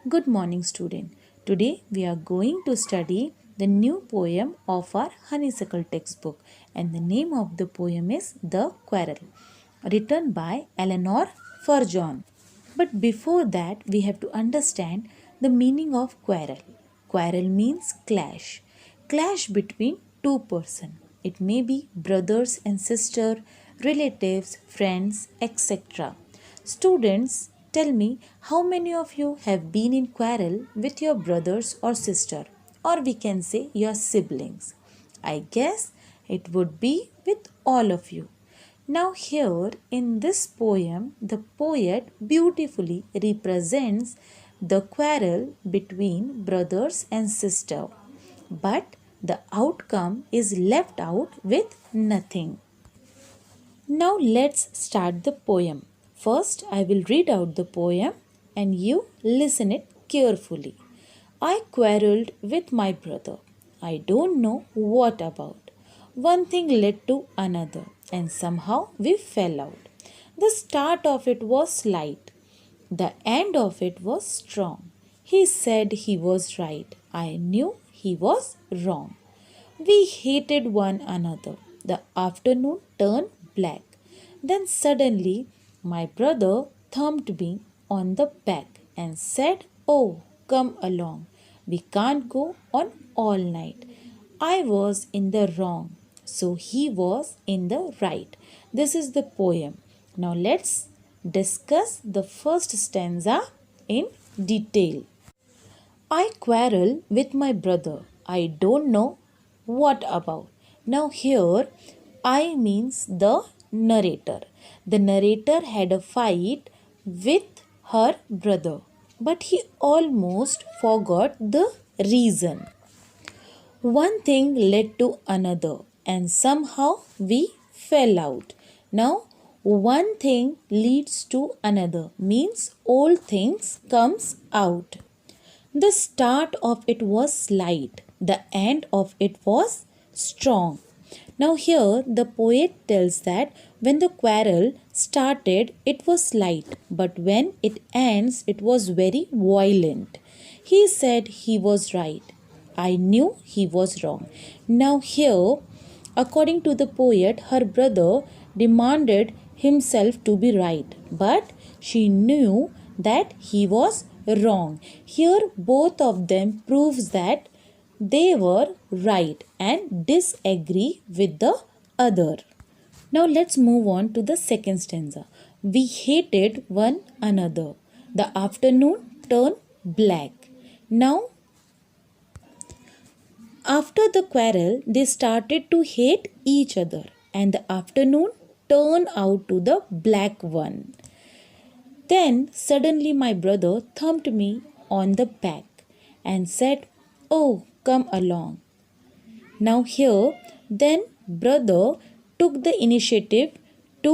Good morning, student. Today we are going to study the new poem of our honeysuckle textbook, and the name of the poem is The Quarrel, written by Eleanor Furgeon. But before that, we have to understand the meaning of quarrel. Quarrel means clash. Clash between two persons. It may be brothers and sister, relatives, friends, etc. Students, tell me how many of you have been in quarrel with your brothers or sister, or we can say your siblings. I guess it would be with all of you. Now, here in this poem, the poet beautifully represents the quarrel between brothers and sister, but the outcome is left out with nothing. Now, let's start the poem. First, I will read out the poem and you listen it carefully. I quarreled with my brother. I don't know what about. One thing led to another, and somehow we fell out. The start of it was slight, the end of it was strong. He said he was right. I knew he was wrong. We hated one another. The afternoon turned black. Then suddenly my brother thumped me on the back and said, "Oh, come along. We can't go on all night." I was in the wrong, so he was in the right. This is the poem. Now let's discuss the first stanza in detail. I quarrel with my brother. I don't know what about. Now, here I means the narrator. The narrator had a fight with her brother, but he almost forgot the reason. One thing led to another, and somehow we fell out. Now, one thing leads to another means all things comes out. The start of it was slight, the end of it was strong. Now, here the poet tells that when the quarrel started, it was slight, but when it ends, it was very violent. He said he was right. I knew he was wrong. Now, here, according to the poet, her brother demanded himself to be right, but she knew that he was wrong. Here, both of them proves that they were right and disagree with the other. Now let's move on to the second stanza. We hated one another. The afternoon turned black. Now, after the quarrel, they started to hate each other, and the afternoon turned out to the black one. Then suddenly my brother thumped me on the back and said, "Oh, come along." Now, here, then brother took the initiative to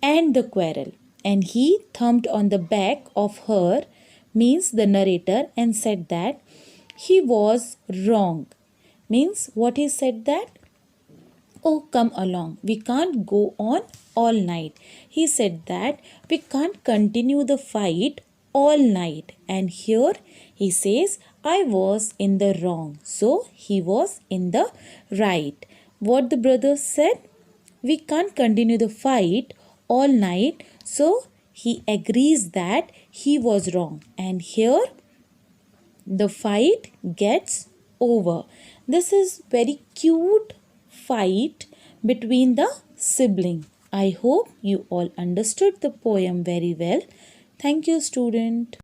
end the quarrel, and he thumped on the back of her, means the narrator, and said that he was wrong. Means what he said that, "Oh, come along. We can't go on all night." He said that we can't continue the fight all night. And here he says, I was in the wrong. So he was in the right. What the brother said? We can't continue the fight all night. So he agrees that he was wrong. And here the fight gets over. This is very cute fight between the sibling. I hope you all understood the poem very well. Thank you, student.